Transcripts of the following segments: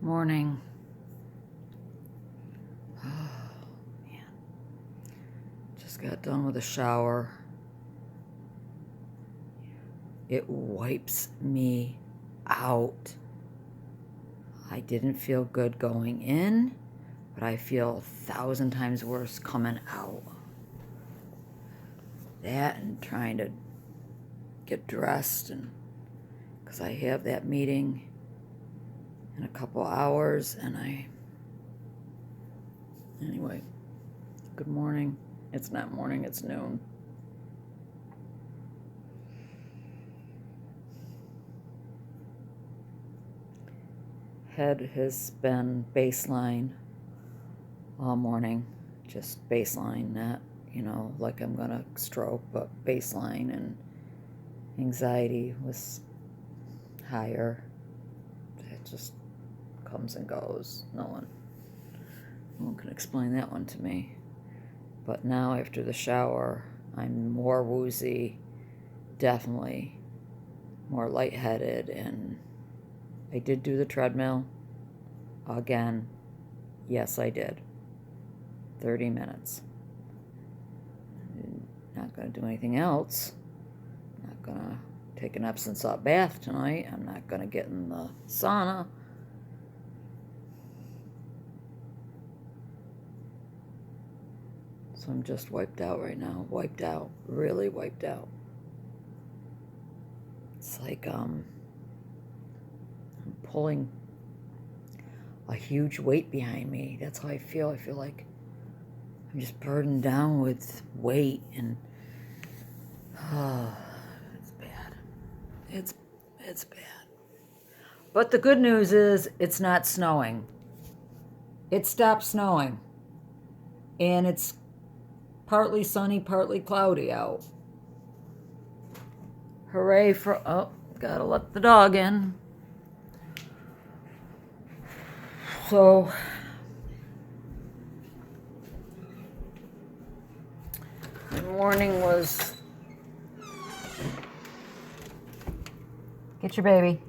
Morning. Oh, man. Just got done with a shower. It wipes me out. I didn't feel good going in, but I feel 1,000 times worse coming out. That and trying to get dressed, and because I have that meeting in a couple hours, and anyway, good morning. It's not morning, it's noon. Head has been baseline all morning, just baseline, not, like I'm gonna stroke, but baseline, and anxiety was higher. It just comes and goes. No one can explain that one to me. But now after the shower, I'm more woozy, definitely more lightheaded, and I did do the treadmill again. Yes, I did. 30 minutes. Not going to do anything else. Not going to take an Epsom salt bath tonight. I'm not going to get in the sauna. So I'm just wiped out right now. Wiped out. Really wiped out. It's like I'm pulling a huge weight behind me. That's how I feel. I feel like I'm just burdened down with weight, and it's bad. It's bad. But the good news is it's not snowing. It stopped snowing. And it's partly sunny, partly cloudy out. Hooray for, gotta let the dog in. So, the morning was, get your baby.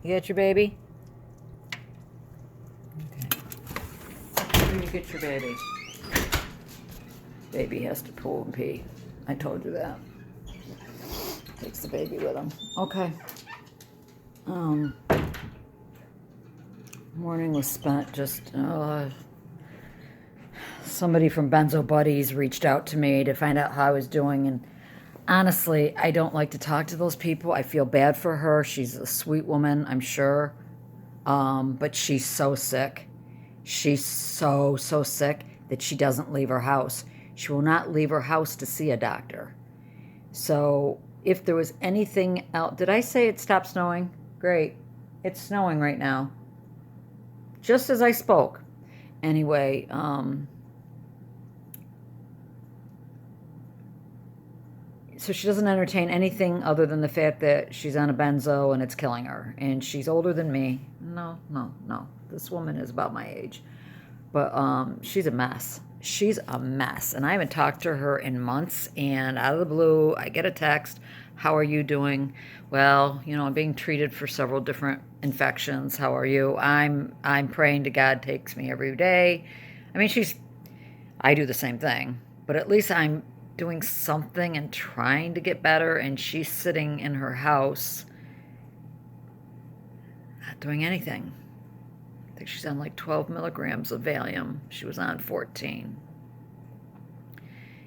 You get your baby? Okay. Where do you get your baby? Baby has to poo and pee. I told you that. Takes the baby with him. Okay. Morning was spent just, somebody from Benzo Buddies reached out to me to find out how I was doing, and honestly, I don't like to talk to those people. I feel bad for her. She's a sweet woman, I'm sure, but she's so sick. She's so sick that she doesn't leave her house. She will not leave her house to see a doctor. So if there was anything else, did I say it stopped snowing? Great. It's snowing right now. Just as I spoke. Anyway, so she doesn't entertain anything other than the fact that she's on a benzo and it's killing her. And she's older than me. No. This woman is about my age. But she's a mess. She's a mess. And I haven't talked to her in months. And out of the blue, I get a text. How are you doing? Well, I'm being treated for several different infections. How are you? I'm praying to God takes me every day. I mean, I do the same thing. But at least I'm doing something and trying to get better. And she's sitting in her house not doing anything. I think she's on like 12 milligrams of Valium. She was on 14.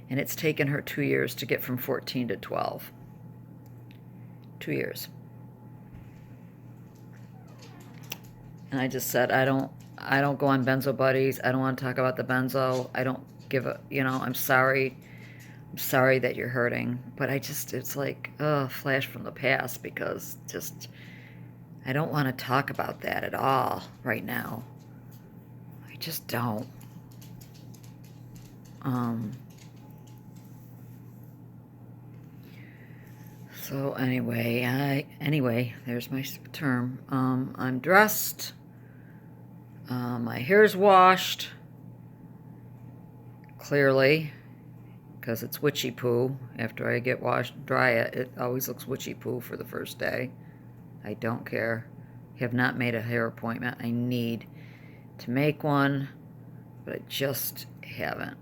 And it's taken her 2 years to get from 14 to 12. 2 years. And I just said, I don't go on Benzo Buddies. I don't want to talk about the benzo. I don't give a, I'm sorry. I'm sorry that you're hurting. But it's like, flash from the past, because I don't want to talk about that at all right now. I just don't. So anyway, there's my term. I'm dressed. My hair's washed. Clearly, because it's witchy poo. After I get dry it always looks witchy poo for the first day. I don't care. have not made a hair appointment. I need to make one, but I just haven't.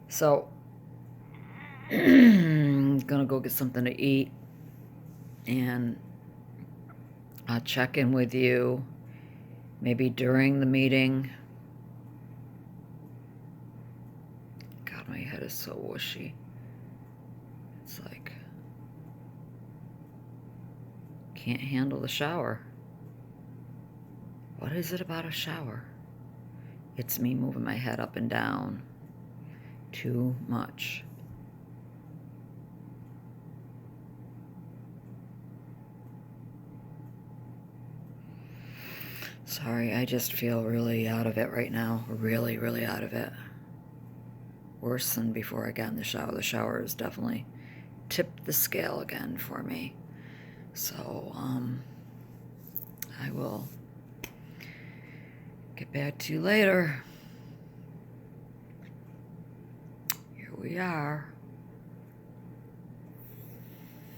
So I'm gonna go get something to eat, and I'll check in with you maybe during the meeting. God, my head is so whooshy. It's like, can't handle the shower. What is it about a shower? It's me moving my head up and down too much. Sorry, I just feel really out of it right now. Really, really out of it. Worse than before I got in the shower. The shower has definitely tipped the scale again for me. So, I will get back to you later. Here we are.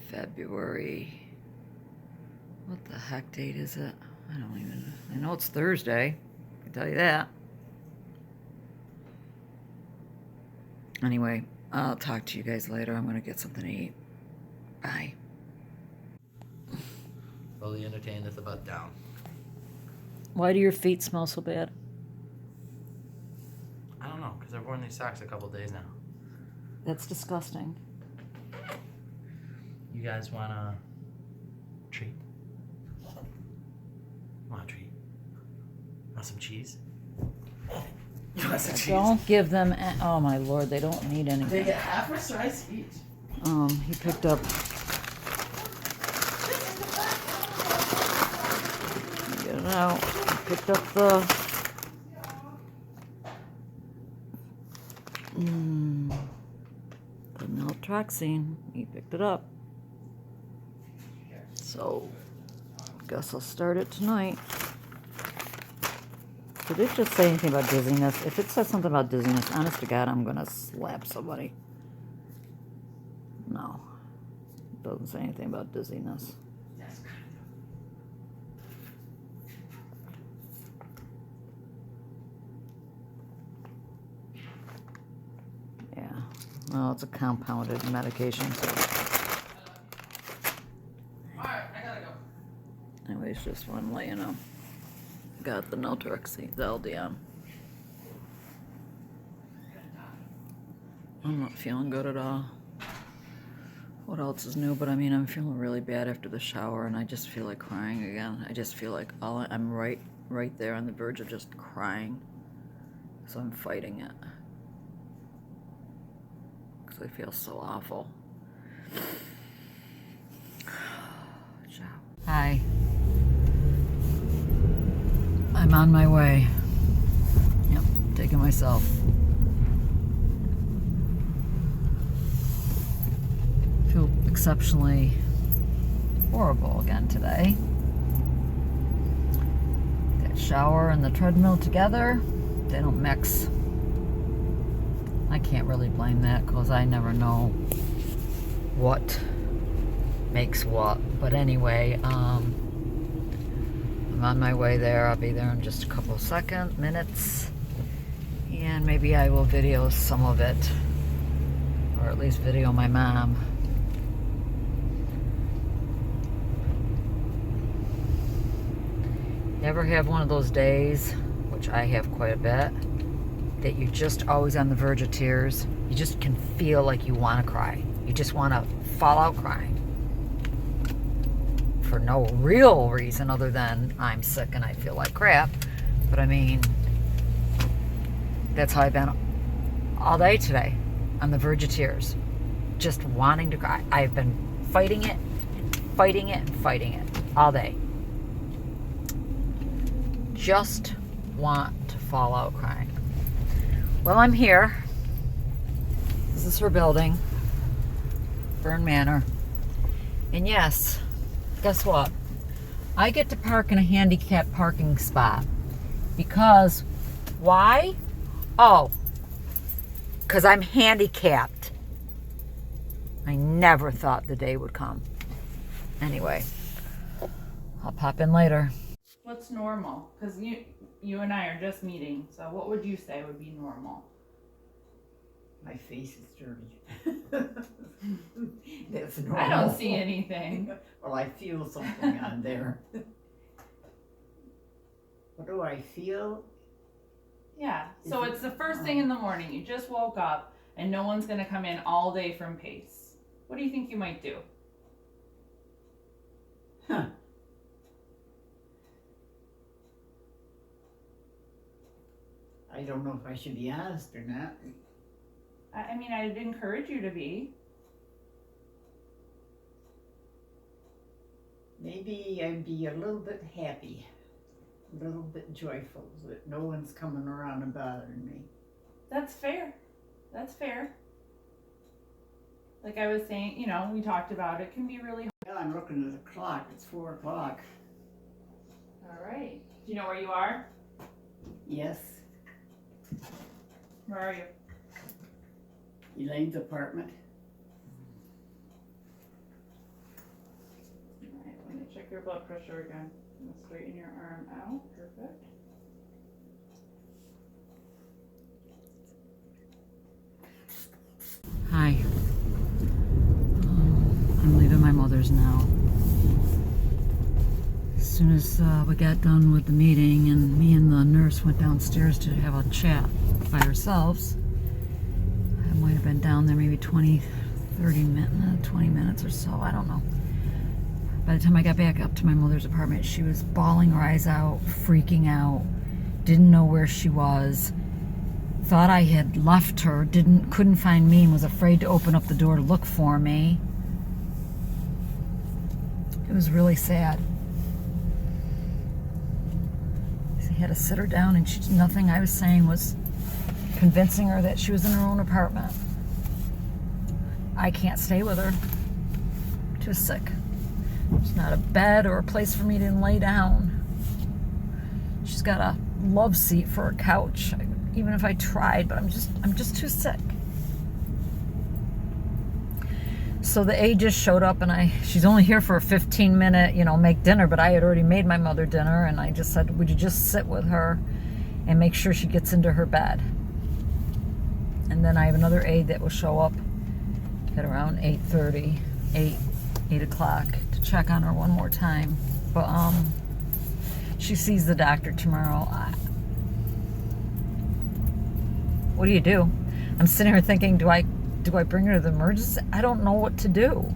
February. What the heck date is it? I don't even know. I know it's Thursday. I can tell you that. Anyway, I'll talk to you guys later. I'm going to get something to eat. Bye. Fully entertained with the butt down. Why do your feet smell so bad? I don't know, because I've worn these socks a couple days now. That's disgusting. You guys want a treat? Want a treat? Want some cheese? You want some cheese? Don't give them... Oh, my Lord, they don't need They anything. get half a slice each. He picked up... Get it out. He picked up the naltrexone. He picked it up. So, guess I'll start it tonight. Did it just say anything about dizziness? If it says something about dizziness, honest to God, I'm gonna slap somebody. No. It doesn't say anything about dizziness. Yeah. Well, it's a compounded medication, so. Alright, I gotta go. Anyways, just wanted to let you know. Got the naltrexone, the LDM. I'm not feeling good at all. What else is new? But I mean, I'm feeling really bad after the shower, and I just feel like crying again. I just feel like I'm right there on the verge of just crying. So I'm fighting it. Because I feel so awful. Hi. I'm on my way. Yep, taking myself. Feel exceptionally horrible again today. That shower and the treadmill together, they don't mix. I can't really blame that because I never know what makes what. But anyway, I'm on my way there. I'll be there in just a couple of minutes. And maybe I will video some of it. Or at least video my mom. Ever have one of those days, which I have quite a bit, that you're just always on the verge of tears? You just can feel like you want to cry. You just want to fall out crying. For no real reason other than I'm sick and I feel like crap. But I mean, that's how I've been all day today, on the verge of tears. Just wanting to cry. I've been fighting it, fighting it, and fighting it all day. Just want to fall out crying. Well, I'm here. This is her building, Byrne Manor. And yes, guess what? I get to park in a handicapped parking spot. Because, why? Oh, because I'm handicapped. I never thought the day would come. Anyway, I'll pop in later. What's normal? Because you and I are just meeting, so what would you say would be normal? My face is dirty. That's normal. I don't see anything. Well, I feel something on there. What do I feel? Yeah, so it's the first thing in the morning. You just woke up and no one's going to come in all day from PACE. What do you think you might do? Huh. I don't know if I should be honest or not. I mean, I'd encourage you to be. Maybe I'd be a little bit happy, a little bit joyful that no one's coming around and bothering me. That's fair. That's fair. Like I was saying, we talked about it can be really Well, I'm looking at the clock. It's 4 o'clock. All right. Do you know where you are? Yes, Where are you? Elaine's apartment. All right, let me check your blood pressure again. I'm gonna straighten your arm out. Perfect. Hi. I'm leaving my mother's now. As soon as we got done with the meeting and me and the nurse went downstairs to have a chat by ourselves, I might have been down there maybe 20 minutes or so, I don't know. By the time I got back up to my mother's apartment, she was bawling her eyes out, freaking out, didn't know where she was, thought I had left her, couldn't find me, and was afraid to open up the door to look for me. It was really sad. I had to sit her down, and nothing I was saying was convincing her that she was in her own apartment. I can't stay with her. I'm too sick. There's not a bed or a place for me to lay down. She's got a love seat for a couch. Even if I tried, but I'm just too sick. So the aide just showed up, and she's only here for a 15-minute, make dinner, but I had already made my mother dinner, and I just said, would you just sit with her and make sure she gets into her bed? And then I have another aide that will show up at around 8:30, 8 o'clock to check on her one more time. But she sees the doctor tomorrow. What do you do? I'm sitting here thinking, do I bring her to the emergency? I don't know what to do.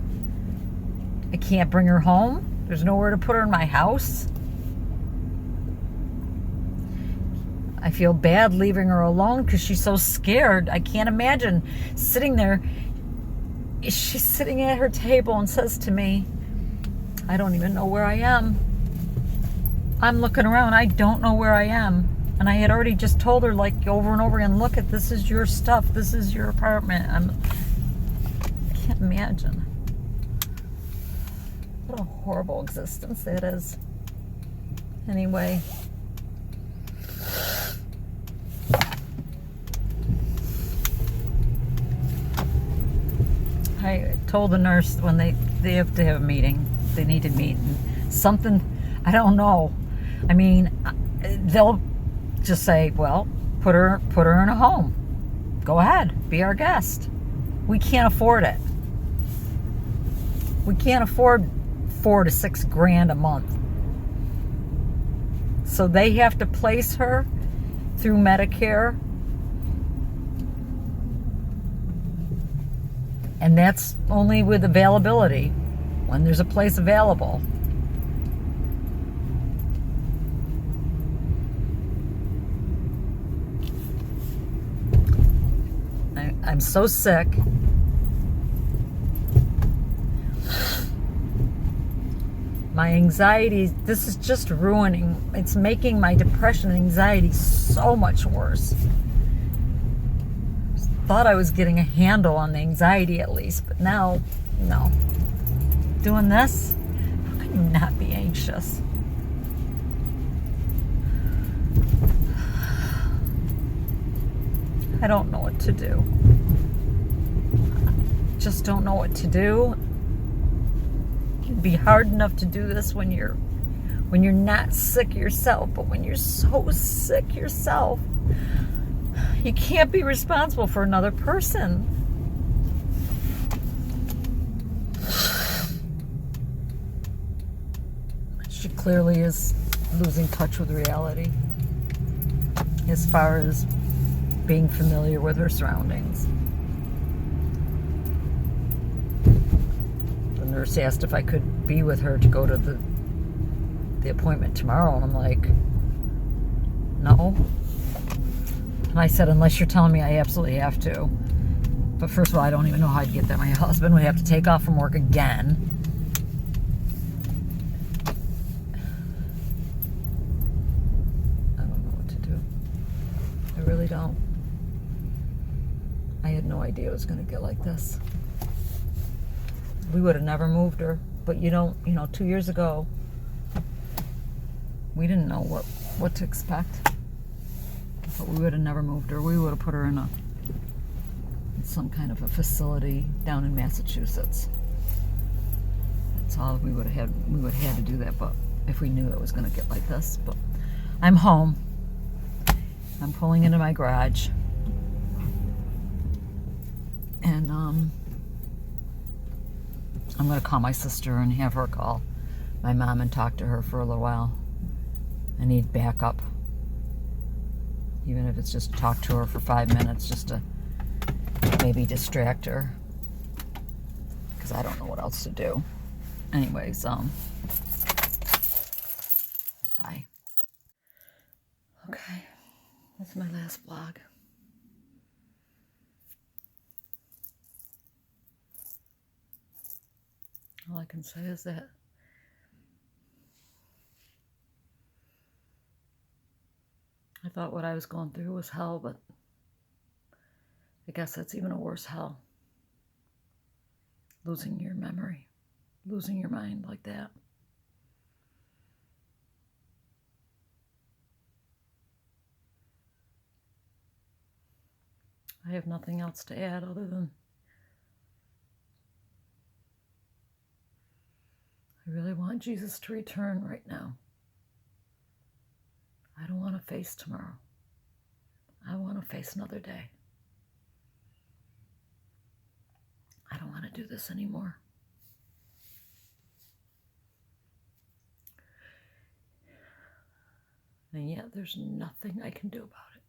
I can't bring her home. There's nowhere to put her in my house. I feel bad leaving her alone because she's so scared. I can't imagine sitting there. She's sitting at her table and says to me, I don't even know where I am. I'm looking around. I don't know where I am. And I had already just told her, like, over and over again, look at, this is your stuff. This is your apartment. I can't imagine. What a horrible existence that is. Anyway. I told the nurse when they have to have a meeting. They need to meet. Something, I don't know. I mean, they'll just say, well, put her in a home. Go ahead, be our guest. We can't afford it. We can't afford $4,000 to $6,000 a month. So they have to place her through Medicare, and that's only with availability, when there's a place available. I'm so sick. My anxiety, this is just ruining, it's making my depression and anxiety so much worse. Thought I was getting a handle on the anxiety at least, but now, no. Doing this? How can you not be anxious? I don't know what to do. Just don't know what to do. can be hard enough to do this when you're not sick yourself, but when you're so sick yourself, you can't be responsible for another person. She clearly is losing touch with reality as far as being familiar with her surroundings. The nurse asked if I could be with her to go to the appointment tomorrow, and I'm like, no. And I said, unless you're telling me I absolutely have to. But first of all, I don't even know how I'd get there. My husband would have to take off from work again. I don't know what to do. I really don't. I had no idea it was going to get like this. We would have never moved her. But 2 years ago, we didn't know what to expect. But we would have never moved her. We would have put her in some kind of a facility down in Massachusetts. That's all we would have had. We would have had to do that, but if we knew it was going to get like this. But I'm home. I'm pulling into my garage. And I'm going to call my sister and have her call my mom and talk to her for a little while. I need backup. Even if it's just talk to her for 5 minutes, just to maybe distract her. Because I don't know what else to do. Anyways, bye. Okay, that's my last vlog. All I can say is that I thought what I was going through was hell, but I guess that's even a worse hell. Losing your memory, losing your mind like that. I have nothing else to add other than I really want Jesus to return right now. I don't want to face tomorrow. I want to face another day. I don't want to do this anymore. And yet there's nothing I can do about it.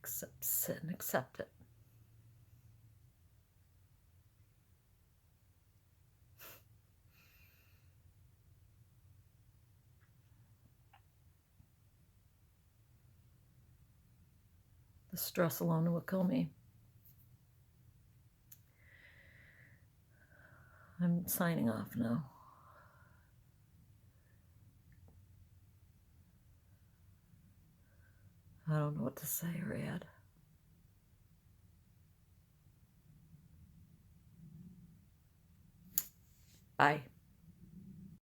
Except sit and accept it. The stress alone will kill me. I'm signing off now. I don't know what to say or add. Bye.